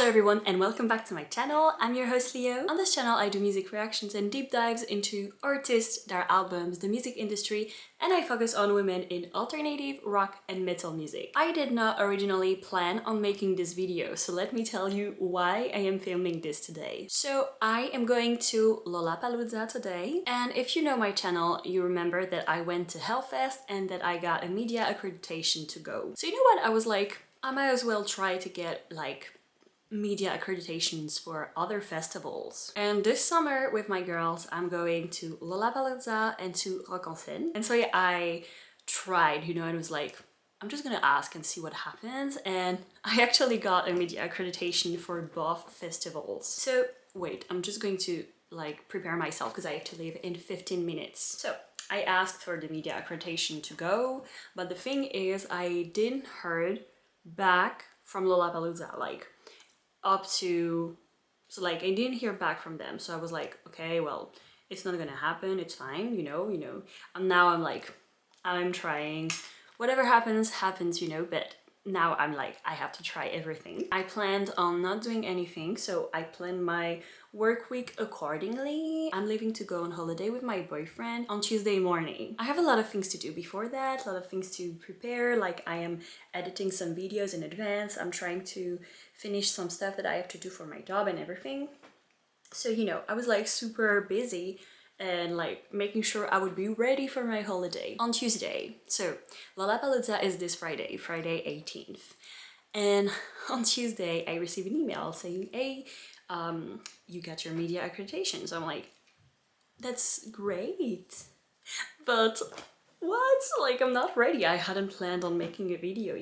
Hello everyone and welcome back to my channel. I'm your host Leo. On this channel I do music reactions and deep dives into artists, their albums, the music industry, and I focus on women in alternative, rock and metal music. I did not originally plan on making this video, so let me tell you why I am filming this today. So I am going to Lollapalooza today, and if you know my channel, you remember that I went to Hellfest and that I got a media accreditation to go. So you know what, I was like, I might as well try to get like media accreditations for other festivals. And this summer with my girls, I'm going to Lollapalooza and to Rock en Scène. And so yeah, I tried, and it was like, I'm just gonna ask and see what happens. And I actually got a media accreditation for both festivals. So wait, I'm just going to like prepare myself because I have to leave in 15 minutes. So I asked for the media accreditation to go, but the thing is I didn't heard back from Lollapalooza, like up to, so like I didn't hear back from them. So I was like, okay, well, it's not gonna happen, it's fine, and now I'm like, I'm trying, whatever happens but now I'm like, I have to try everything. I planned on not doing anything, so I planned my work week accordingly. I'm leaving to go on holiday with my boyfriend on Tuesday morning. I have a lot of things to do before that, a lot of things to prepare, like I am editing some videos in advance, I'm trying to finish some stuff that I have to do for my job and everything. So I was like super busy and like making sure I would be ready for my holiday on Tuesday. So Lollapalooza is this Friday, Friday 18th. And on Tuesday, I received an email saying, hey, you got your media accreditation. So I'm like, that's great. But what? Like, I'm not ready. I hadn't planned on making a video,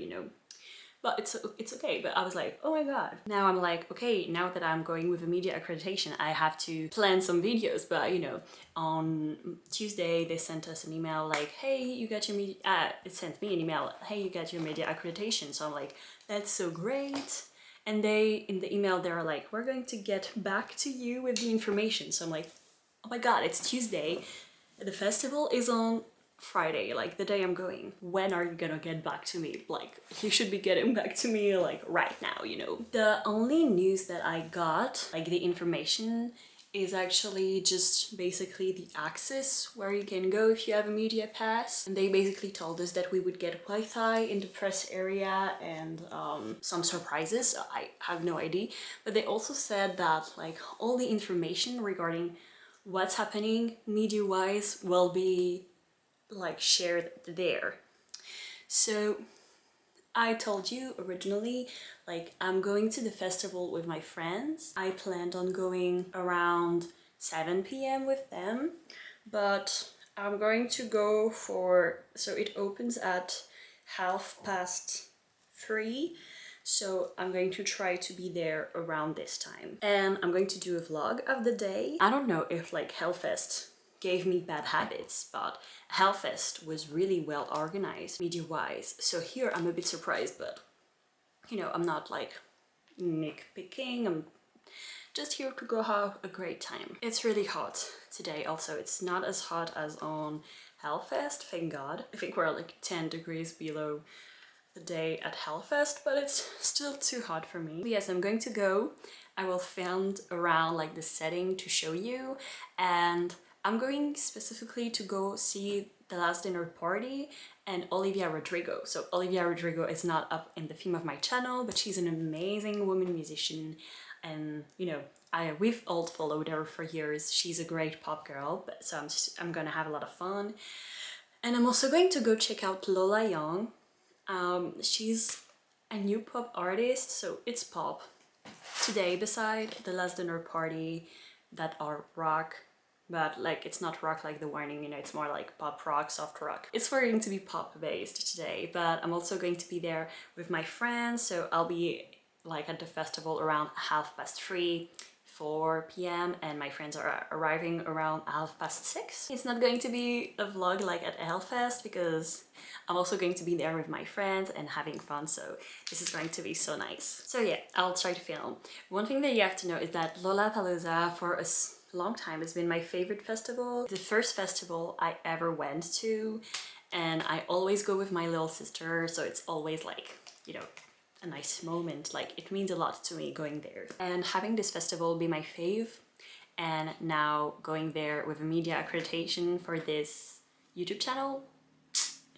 But it's okay. But I was like, oh my god. Now I'm like, okay, now that I'm going with a media accreditation, I have to plan some videos. But on Tuesday they sent us an email like, hey, you got your media, it sent me an email, hey, you got your media accreditation. So I'm like, that's so great. And they, in the email, they're like, we're going to get back to you with the information. So I'm like, oh my god, it's Tuesday. The festival is on Friday, like the day I'm going. When are you gonna get back to me? Like, you should be getting back to me like right now, The only news that I got, like the information, is actually just basically the access where you can go if you have a media pass. And they basically told us that we would get Wi-Fi in the press area and some surprises. I have no idea. But they also said that like all the information regarding what's happening media-wise will be like shared there. So I told you originally, like I'm going to the festival with my friends. I planned on going around 7 p.m. with them, but I'm going to go so it opens at 3:30. So I'm going to try to be there around this time. And I'm going to do a vlog of the day. I don't know if like Hellfest gave me bad habits, but Hellfest was really well organized media-wise. So here I'm a bit surprised, but I'm not like nitpicking. I'm just here to go have a great time. It's really hot today also. It's not as hot as on Hellfest, thank God. I think we're like 10 degrees below the day at Hellfest, but it's still too hot for me. But yes, I'm going to go. I will film around like the setting to show you, and I'm going specifically to go see The Last Dinner Party and Olivia Rodrigo. So Olivia Rodrigo is not up in the theme of my channel, but she's an amazing woman musician, and we've all followed her for years. She's a great pop girl, so I'm gonna have a lot of fun. And I'm also going to go check out Lola Young. She's a new pop artist, so it's pop. Today, beside The Last Dinner Party, that are rock, but like it's not rock like The Warning, it's more like pop rock, soft rock. It's going to be pop based today, but I'm also going to be there with my friends, so I'll be like at the festival around 3:30, 4 p.m. and my friends are arriving around 6:30. It's not going to be a vlog like at Hellfest because I'm also going to be there with my friends and having fun, so this is going to be so nice. So yeah, I'll try to film. One thing that you have to know is that Lollapalooza for a long time has been my favorite festival. The first festival I ever went to, and I always go with my little sister, so it's always like, a nice moment. Like, it means a lot to me going there. And having this festival be my fave, and now going there with a media accreditation for this YouTube channel,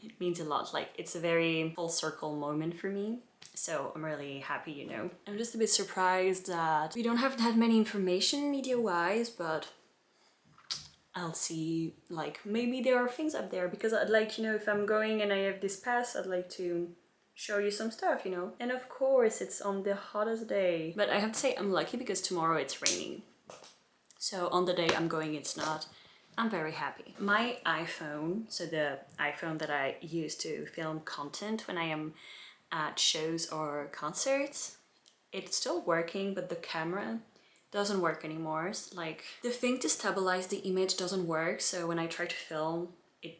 it means a lot. Like, it's a very full circle moment for me. So I'm really happy, you know. I'm just a bit surprised that we don't have that many information media-wise, but I'll see. Like, maybe there are things up there, because I'd like, you know, if I'm going and I have this pass, I'd like to show you some stuff, you know. And of course, it's on the hottest day. But I have to say I'm lucky because tomorrow it's raining. So on the day I'm going, it's not. I'm very happy. My iPhone, so the iPhone that I use to film content when I am at shows or concerts, it's still working, but the camera doesn't work anymore. Like, the thing to stabilize the image doesn't work, so when I try to film, it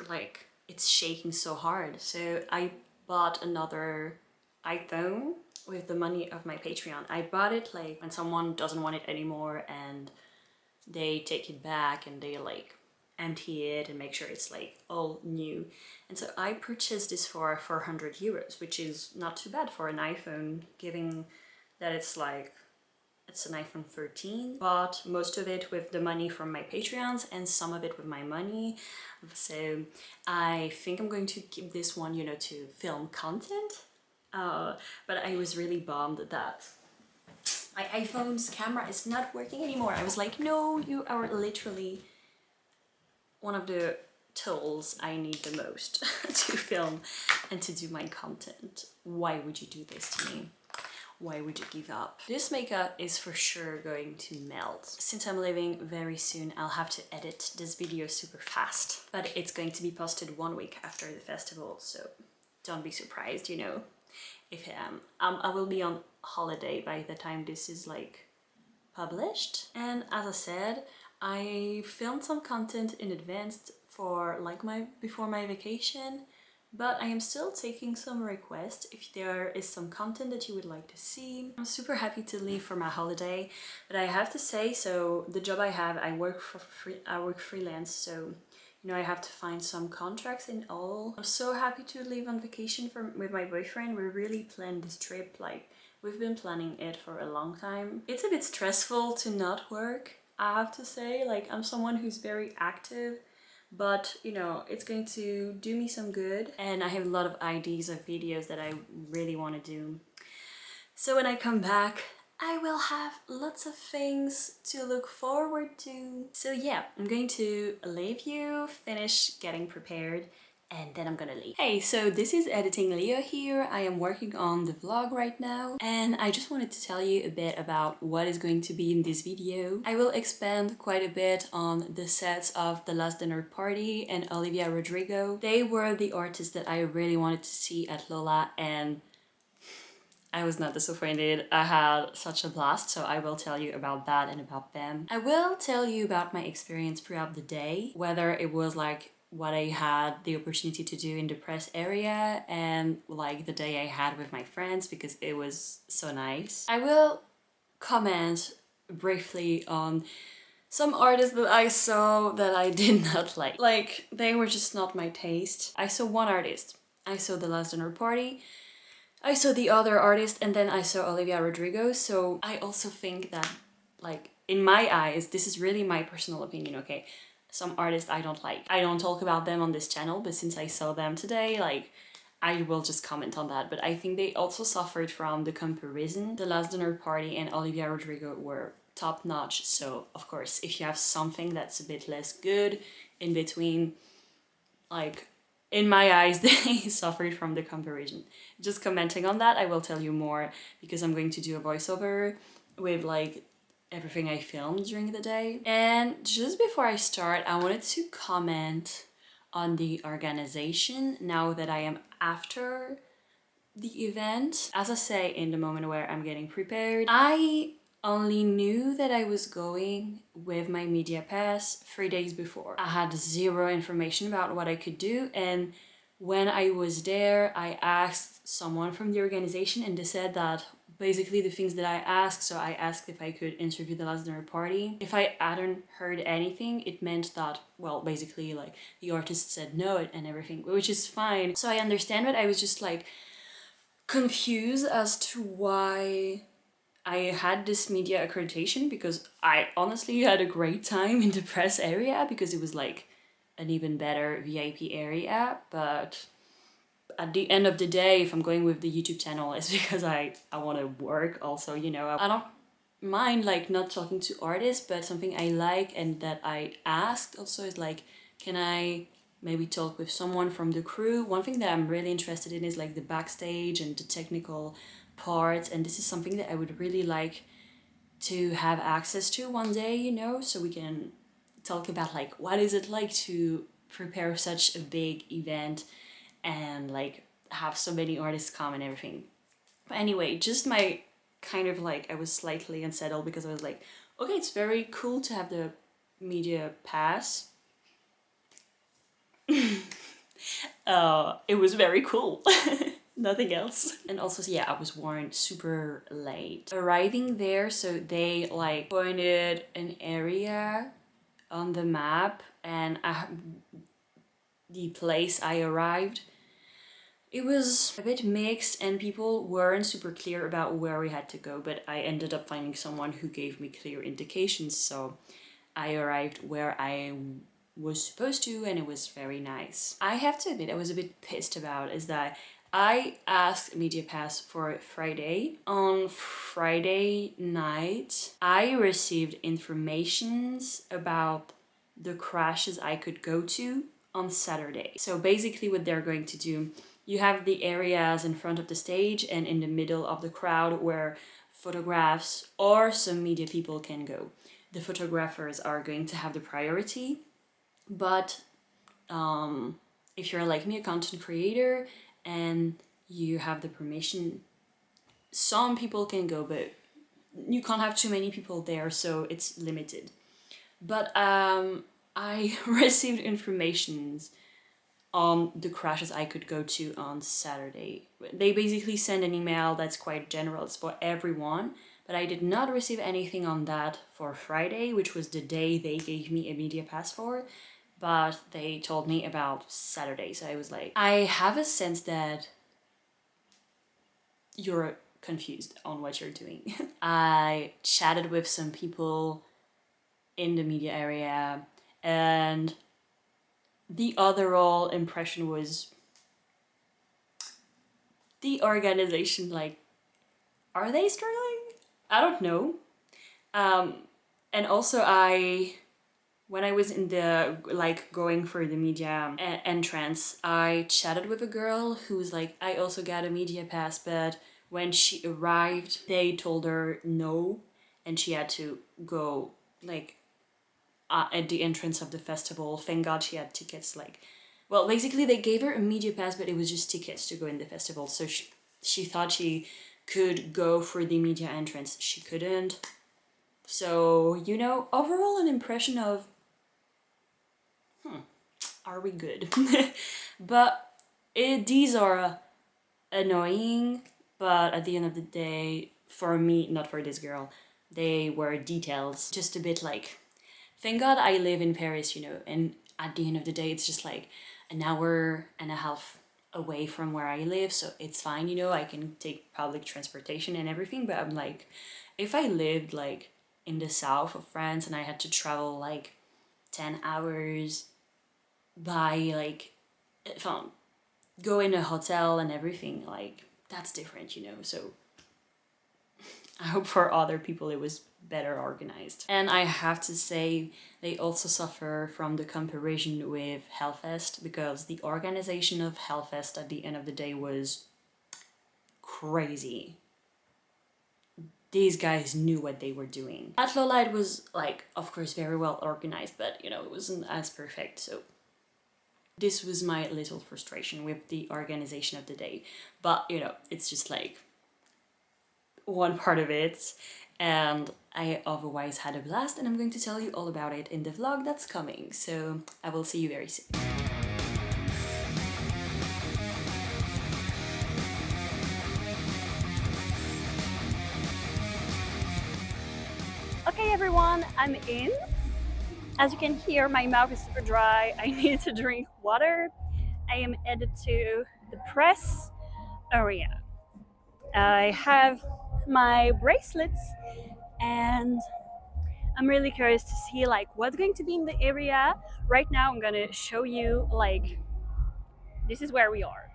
like it's shaking so hard. So I bought another iPhone with the money of my Patreon. I bought it like when someone doesn't want it anymore and they take it back and they like empty it and make sure it's like all new. And so I purchased this for 400 euros, which is not too bad for an iPhone, given that it's like, it's an iPhone 13. Bought most of it with the money from my Patreons and some of it with my money. So I think I'm going to keep this one, you know, to film content. But I was really bummed that my iPhone's camera is not working anymore. I was like, no, you are literally one of the tools I need the most to film and to do my content. Why would you do this to me? Why would you give up? This makeup is for sure going to melt. Since I'm leaving very soon, I'll have to edit this video super fast. But it's going to be posted 1 week after the festival, so don't be surprised, you know, if I will be on holiday by the time this is like published. And as I said, I filmed some content in advance for like before my vacation, but I am still taking some requests if there is some content that you would like to see. I'm super happy to leave for my holiday, but I have to say, so the job I have, I work freelance, so you know, I have to find some contracts and all. I'm so happy to leave on vacation with my boyfriend. We really planned this trip, like we've been planning it for a long time. It's a bit stressful to not work, I have to say. Like, I'm someone who's very active, but you know, it's going to do me some good. And I have a lot of ideas of videos that I really want to do. So when I come back, I will have lots of things to look forward to. So yeah, I'm going to leave you, finish getting prepared, and then I'm gonna leave. Hey, so this is Editing Leo here. I am working on the vlog right now, and I just wanted to tell you a bit about what is going to be in this video. I will expand quite a bit on the sets of The Last Dinner Party and Olivia Rodrigo. They were the artists that I really wanted to see at Lola, and I was not disappointed. I had such a blast, so I will tell you about that and about them. I will tell you about my experience throughout the day, whether it was like what I had the opportunity to do in the press area and like the day I had with my friends, because it was so nice. I will comment briefly on some artists that I saw that I did not like. Like, they were just not my taste. I saw one artist. I saw The Last Dinner Party. I saw the other artist, and then I saw Olivia Rodrigo. So I also think that, like, in my eyes, this is really my personal opinion, okay? Some artists I don't like. I don't talk about them on this channel, but since I saw them today, like, I will just comment on that. But I think they also suffered from the comparison. The Last Dinner Party and Olivia Rodrigo were top notch. So of course, if you have something that's a bit less good in between, like, in my eyes, they suffered from the comparison. Just commenting on that, I will tell you more because I'm going to do a voiceover with like everything I filmed during the day. And just before I start, I wanted to comment on the organization now that I am after the event. As I say, in the moment where I'm getting prepared, I only knew that I was going with my media pass 3 days before. I had zero information about what I could do, and when I was there, I asked someone from the organization and they said that basically the things that I asked, so I asked if I could interview The Last Dinner Party. If I hadn't heard anything, it meant that, well, basically like the artist said no and everything, which is fine. So I understand, but I was just like confused as to why I had this media accreditation, because I honestly had a great time in the press area because it was like an even better VIP area. But at the end of the day, if I'm going with the YouTube channel, it's because I want to work also, you know. I don't mind like not talking to artists, but something I like and that I asked also is like, can I maybe talk with someone from the crew? One thing that I'm really interested in is like the backstage and the technical parts, and this is something that I would really like to have access to one day, you know, so we can talk about like what is it like to prepare such a big event and like have so many artists come and everything. But anyway, just my kind of like, I was slightly unsettled because I was like, okay, it's very cool to have the media pass. It was very cool. Nothing else. And also, yeah, I was warned super late. Arriving there, so they like pointed an area on the map, and the place I arrived, it was a bit mixed and people weren't super clear about where we had to go, but I ended up finding someone who gave me clear indications, so I arrived where I was supposed to, and it was very nice. I have to admit, I was a bit pissed about is that I asked Media Pass for Friday. On Friday night, I received informations about the crashes I could go to on Saturday. So basically what they're going to do, you have the areas in front of the stage and in the middle of the crowd where photographs or some media people can go. The photographers are going to have the priority, but if you're like me, a content creator, and you have the permission, some people can go, but you can't have too many people there, so it's limited. But I received informations on the crashes I could go to on Saturday. They basically send an email that's quite general, it's for everyone, but I did not receive anything on that for Friday, which was the day they gave me a media pass for, but they told me about Saturday, so I was like, I have a sense that you're confused on what you're doing. I chatted with some people in the media area, and the overall impression was the organization, like, are they struggling? I don't know. And also when I was in the, like, going for the media entrance, I chatted with a girl who was like, I also got a media pass, but when she arrived, they told her no, and she had to go, like, at the entrance of the festival. Thank God she had tickets, like, well, basically they gave her a media pass, but it was just tickets to go in the festival, so she thought she could go for the media entrance. She couldn't. So, you know, overall an impression of, are we good? But these are annoying, but at the end of the day, for me, not for this girl, they were details. Just a bit like, thank God I live in Paris, you know, and at the end of the day, it's just like an hour and a half away from where I live, so it's fine, you know, I can take public transportation and everything, but I'm like, if I lived like in the south of France and I had to travel like 10 hours by like, if I go in a hotel and everything, like, that's different, you know, so I hope for other people it was better organized. And I have to say, they also suffer from the comparison with Hellfest, because the organization of Hellfest at the end of the day was crazy. These guys knew what they were doing. At Lola it was, like, of course very well organized, but, you know, it wasn't as perfect, so this was my little frustration with the organization of the day. But, you know, it's just like one part of it, and I otherwise had a blast, and I'm going to tell you all about it in the vlog that's coming, so I will see you very soon. Okay everyone, I'm in. As you can hear, my mouth is super dry. I need to drink water. I am headed to the press area. I have my bracelets, and I'm really curious to see like what's going to be in the area. Right now I'm gonna show you like this is where we are.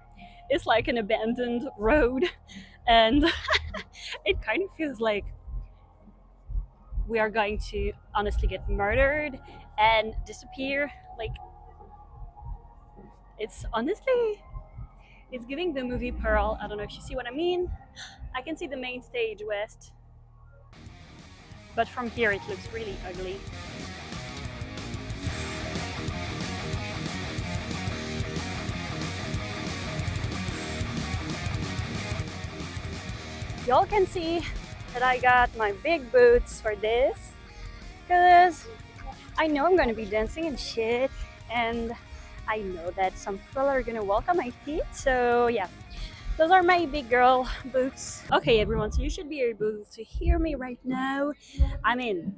It's like an abandoned road and it kind of feels like we are going to honestly get murdered and disappear. Like it's honestly it's giving the movie Pearl. I don't know if you see what I mean. I can see the main stage west, but from here it looks really ugly. Y'all can see that I got my big boots for this because I know I'm gonna be dancing and shit, and I know that some people are gonna walk on my feet, so yeah, those are my big girl boots. Okay everyone, so you should be able to hear me right now. I'm in.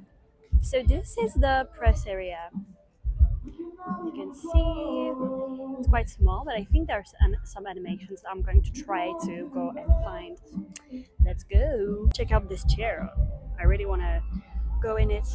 So this is the press area. You can see it's quite small, but I think there's some animations I'm going to try to go and find. Let's go. Check out this chair. I really want to go in it.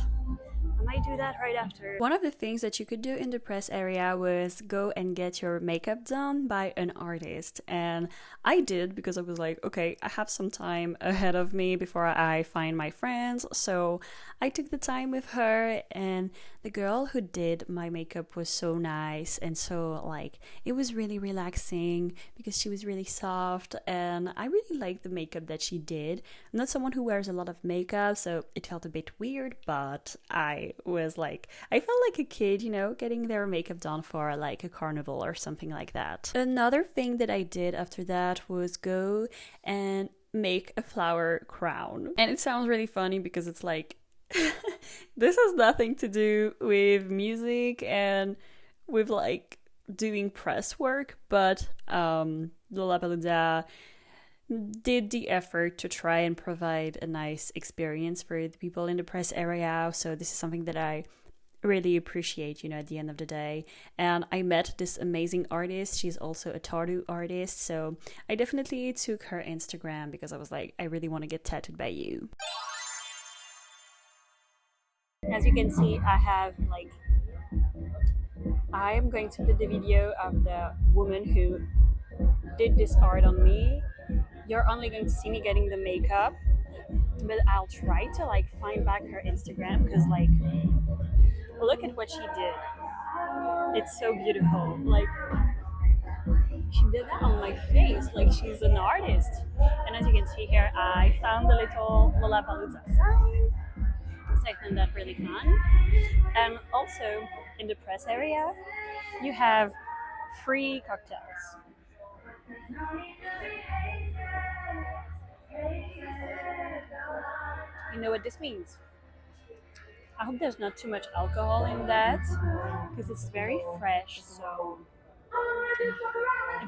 I might do that right after. One of the things that you could do in the press area was go and get your makeup done by an artist. And I did because I was like, okay, I have some time ahead of me before I find my friends. So I took the time with her, and the girl who did my makeup was so nice. And so like, it was really relaxing because she was really soft, and I really liked the makeup that she did. I'm not someone who wears a lot of makeup, so it felt a bit weird, but I was like, I felt like a kid, you know, getting their makeup done for like a carnival or something like that. Another thing that I did after that was go and make a flower crown. And it sounds really funny because it's like, this has nothing to do with music and with like doing press work, but Lollapalooza did the effort to try and provide a nice experience for the people in the press area. So this is something that I really appreciate, you know, at the end of the day. And I met this amazing artist. She's also a tattoo artist. So I definitely took her Instagram because I was like, I really want to get tattooed by you. As you can see, I am going to put the video of the woman who did this art on me. You're only going to see me getting the makeup, but I'll try to like find back her Instagram because like, look at what she did. It's so beautiful. Like, she did that on my face. Like, she's an artist. And as you can see here, I found the little Lollapalooza sign. So I found that really fun. And also in the press area, you have free cocktails. You know what this means? I hope there's not too much alcohol in that because it's very fresh, so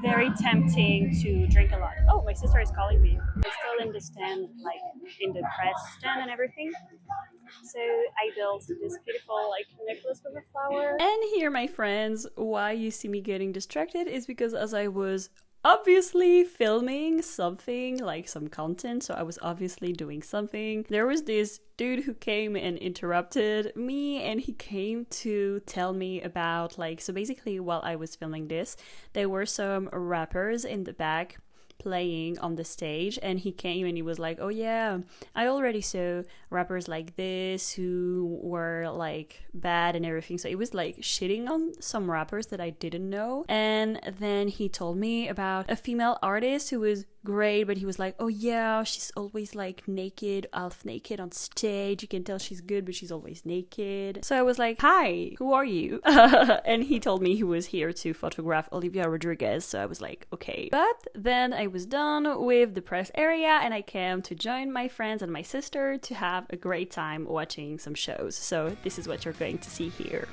very tempting to drink a lot. Oh, my sister is calling me. I'm still in the stand, like in the press stand and everything. So I built this beautiful like necklace with a flower. And here, my friends, why you see me getting distracted is because as I was obviously filming something, like some content, so I was obviously doing something, there was this dude who came and interrupted me, and he came to tell me about like, so basically while I was filming this, there were some rappers in the back playing on the stage, and he came and he was like, oh yeah, I already saw rappers like this who were like bad and everything. So it was like shitting on some rappers that I didn't know. And then he told me about a female artist who was great, but he was like, oh yeah, she's always like naked, half naked on stage. You can tell she's good, but she's always naked. So I was like, hi, who are you? And he told me he was here to photograph Olivia Rodrigo. So I was like, okay. But then I was done with the press area and I came to join my friends and my sister to have a great time watching some shows. So this is what you're going to see here.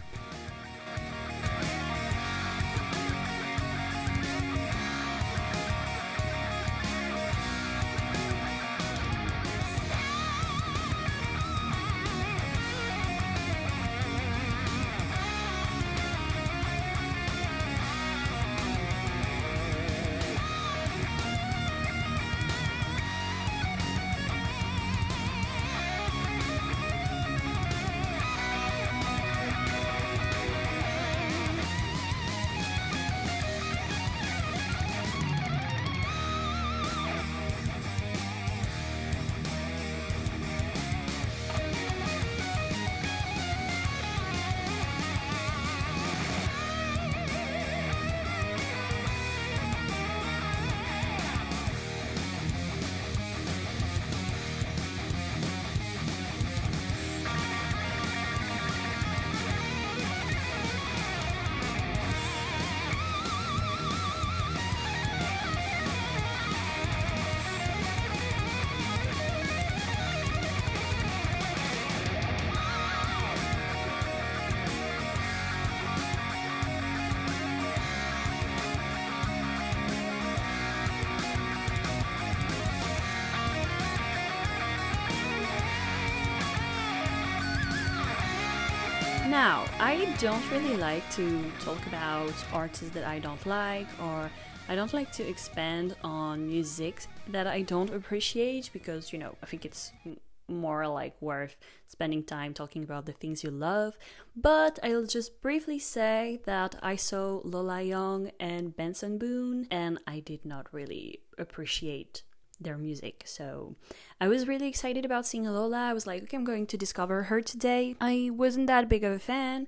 Now, I don't really like to talk about artists that I don't like, or I don't like to expand on music that I don't appreciate because, I think it's more like worth spending time talking about the things you love. But I'll just briefly say that I saw Lola Young and Benson Boone, and I did not really appreciate their music. So I was really excited about seeing Lola. I was like, okay, I'm going to discover her today. I wasn't that big of a fan,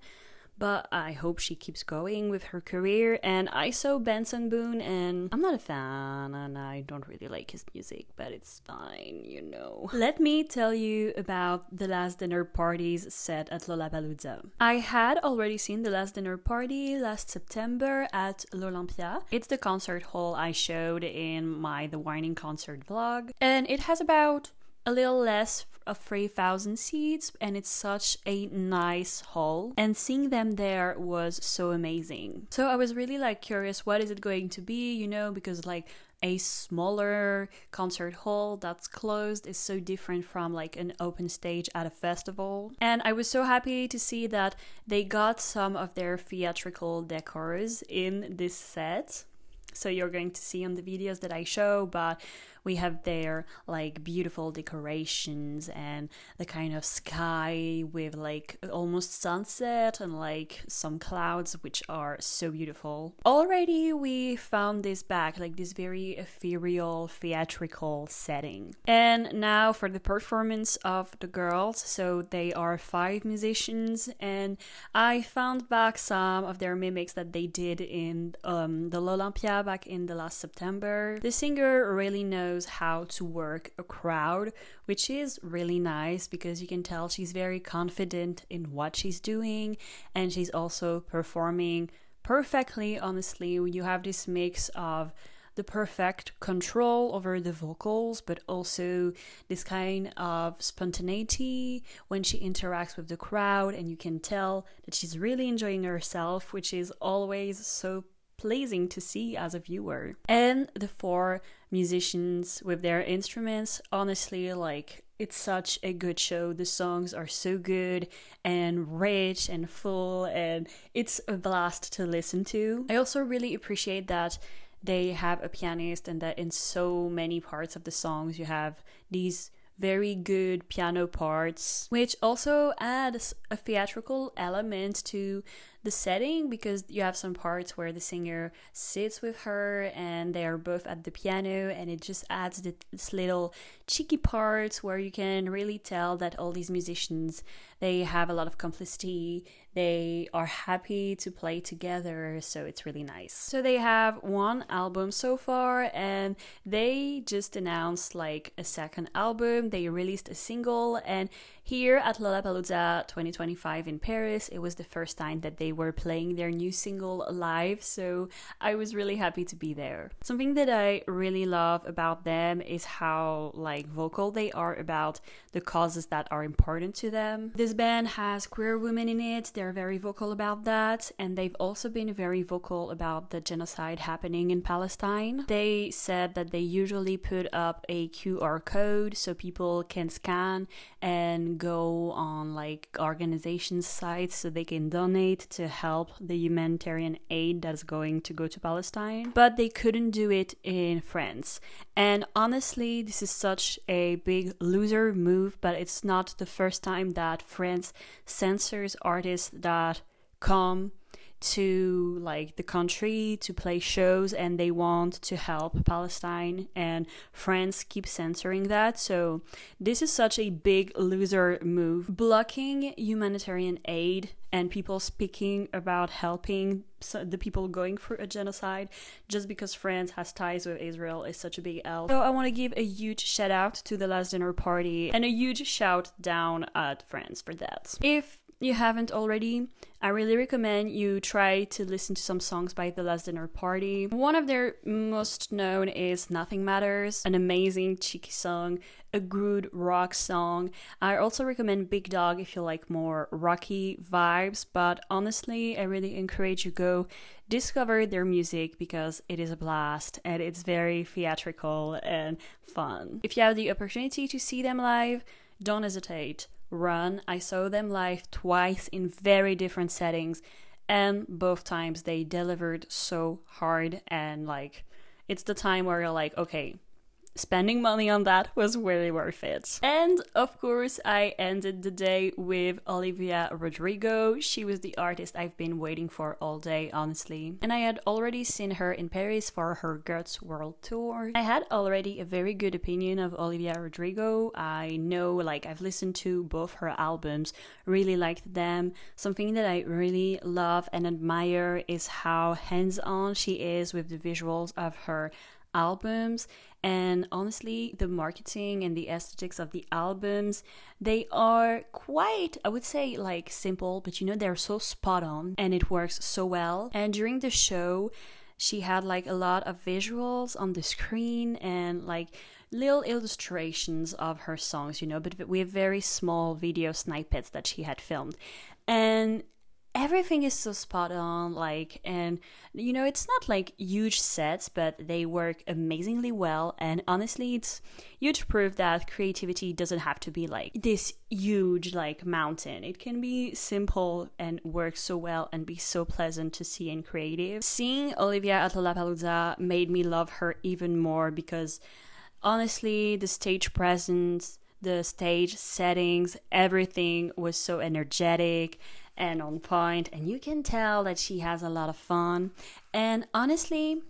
but I hope she keeps going with her career. And I saw Benson Boone, and I'm not a fan, and I don't really like his music, but it's fine, Let me tell you about the Last Dinner Party's set at Lollapalooza. I had already seen the Last Dinner Party last September at l'Olympia. It's the concert hall I showed in my The Whining Concert vlog, and it has about a little less of 3,000 seats, and it's such a nice hall, and seeing them there was so amazing. So I was really curious, what is it going to be, because a smaller concert hall that's closed is so different from an open stage at a festival. And I was so happy to see that they got some of their theatrical decors in this set. So you're going to see on the videos that I show, but we have there beautiful decorations and the kind of sky with almost sunset and some clouds, which are so beautiful. Already we found this back, this very ethereal theatrical setting. And now for the performance of the girls. So they are 5 musicians, and I found back some of their mimics that they did in the l'Olympia back in the last September. The singer really knows how to work a crowd, which is really nice because you can tell she's very confident in what she's doing, and she's also performing perfectly. Honestly, you have this mix of the perfect control over the vocals, but also this kind of spontaneity when she interacts with the crowd, and you can tell that she's really enjoying herself, which is always so pleasing to see as a viewer. And the 4 musicians with their instruments, honestly, it's such a good show. The songs are so good and rich and full, and it's a blast to listen to. I also really appreciate that they have a pianist, and that in so many parts of the songs you have these very good piano parts, which also adds a theatrical element to the setting, because you have some parts where the singer sits with her and they are both at the piano, and it just adds this little cheeky parts where you can really tell that all these musicians, they have a lot of complicity, they are happy to play together, so it's really nice. So they have 1 album so far, and they just announced a second album. They released a single, and here at Lollapalooza 2025 in Paris, it was the first time that they were playing their new single live, so I was really happy to be there. Something that I really love about them is how vocal they are about the causes that are important to them. This band has queer women in it, they're very vocal about that, and they've also been very vocal about the genocide happening in Palestine. They said that they usually put up a QR code so people can scan and go on organization sites so they can donate to help the humanitarian aid that's going to go to Palestine, but they couldn't do it in France. And honestly, this is such a big loser move, but it's not the first time that France censors artists that come to the country to play shows and they want to help Palestine, and France keeps censoring that. So this is such a big loser move, blocking humanitarian aid and people speaking about helping the people going through a genocide just because France has ties with Israel is such a big L. So I want to give a huge shout out to the Last Dinner Party and a huge shout down at France for that. If you haven't already, I really recommend you try to listen to some songs by the Last Dinner Party. One of their most known is Nothing Matters, an amazing cheeky song, a good rock song. I also recommend Big Dog if you like more rocky vibes, but honestly, I really encourage you go discover their music because it is a blast and it's very theatrical and fun. If you have the opportunity to see them live, don't hesitate. run. I saw them live twice in very different settings, and both times they delivered so hard, and like it's the time where you're like, okay, spending money on that was really worth it. And of course, I ended the day with Olivia Rodrigo. She was the artist I've been waiting for all day, honestly. And I had already seen her in Paris for her Guts World Tour. I had already a very good opinion of Olivia Rodrigo. I know, like, I've listened to both her albums, really liked them. Something that I really love and admire is how hands-on she is with the visuals of her albums. And honestly, the marketing and the aesthetics of the albums, they are quite, I would say, like simple, but you know, they're so spot on and it works so well. And during the show, she had like a lot of visuals on the screen and like little illustrations of her songs, you know, but with very small video snippets that she had filmed. And everything is so spot on, like, and you know, it's not like huge sets, but they work amazingly well. And honestly, it's huge proof that creativity doesn't have to be like this huge like mountain. It can be simple and work so well and be so pleasant to see and creative. Seeing Olivia at Lollapalooza made me love her even more because honestly, the stage presence, the stage settings, everything was so energetic and on point, and you can tell that she has a lot of fun. And honestly,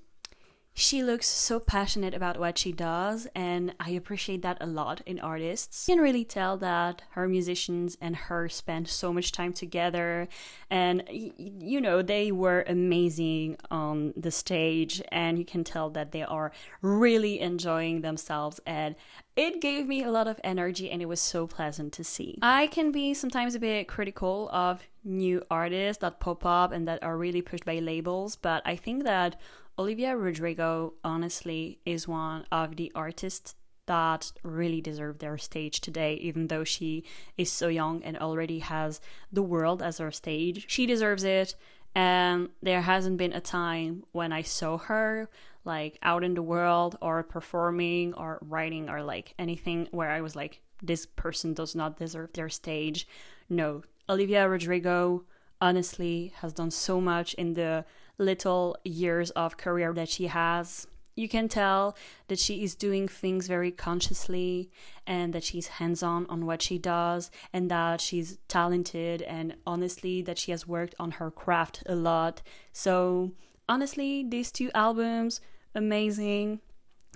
she looks so passionate about what she does, and I appreciate that a lot in artists. You can really tell that her musicians and her spent so much time together, and you know, they were amazing on the stage, and you can tell that they are really enjoying themselves, and it gave me a lot of energy and it was so pleasant to see. I can be sometimes a bit critical of new artists that pop up and that are really pushed by labels, but I think that Olivia Rodrigo honestly is one of the artists that really deserve their stage today, even though she is so young and already has the world as her stage. She deserves it, and there hasn't been a time when I saw her like out in the world or performing or writing or like anything where I was like, this person does not deserve their stage. No, Olivia Rodrigo honestly has done so much in the little years of career that she has. You can tell that she is doing things very consciously and that she's hands-on on what she does and that she's talented, and honestly that she has worked on her craft a lot. So honestly, these two albums, amazing.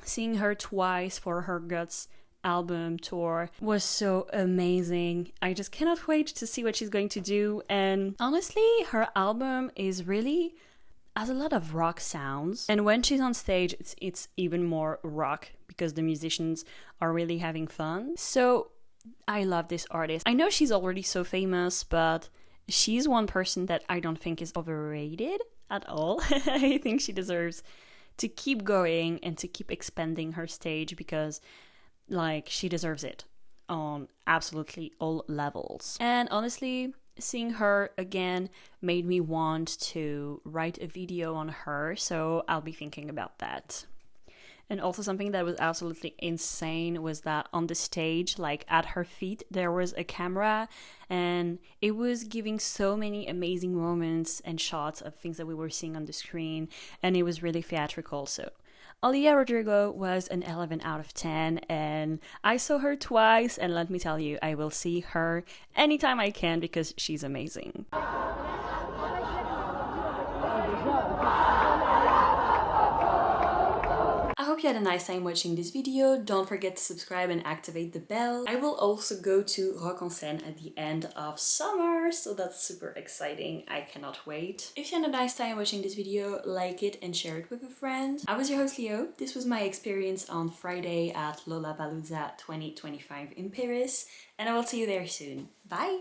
Seeing her twice for her Guts album tour was so amazing. I just cannot wait to see what she's going to do. And honestly, her album is really has a lot of rock sounds, and when she's on stage it's even more rock because the musicians are really having fun. So I love this artist. I know she's already so famous, but she's one person that I don't think is overrated at all. I think she deserves to keep going and to keep expanding her stage because like she deserves it on absolutely all levels. And honestly, seeing her again made me want to write a video on her, so I'll be thinking about that. And also something that was absolutely insane was that on the stage, like at her feet, there was a camera and it was giving so many amazing moments and shots of things that we were seeing on the screen, and it was really theatrical. So Olivia Rodrigo was an 11 out of 10, and I saw her twice, and let me tell you, I will see her anytime I can because she's amazing. I hope you had a nice time watching this video. Don't forget to subscribe and activate the bell. I will also go to Rock en Scène at the end of summer, so that's super exciting. I cannot wait. If you had a nice time watching this video, like it and share it with a friend. I was your host Leo. This was my experience on Friday at Lollapalooza 2025 in Paris, and I will see you there soon. Bye!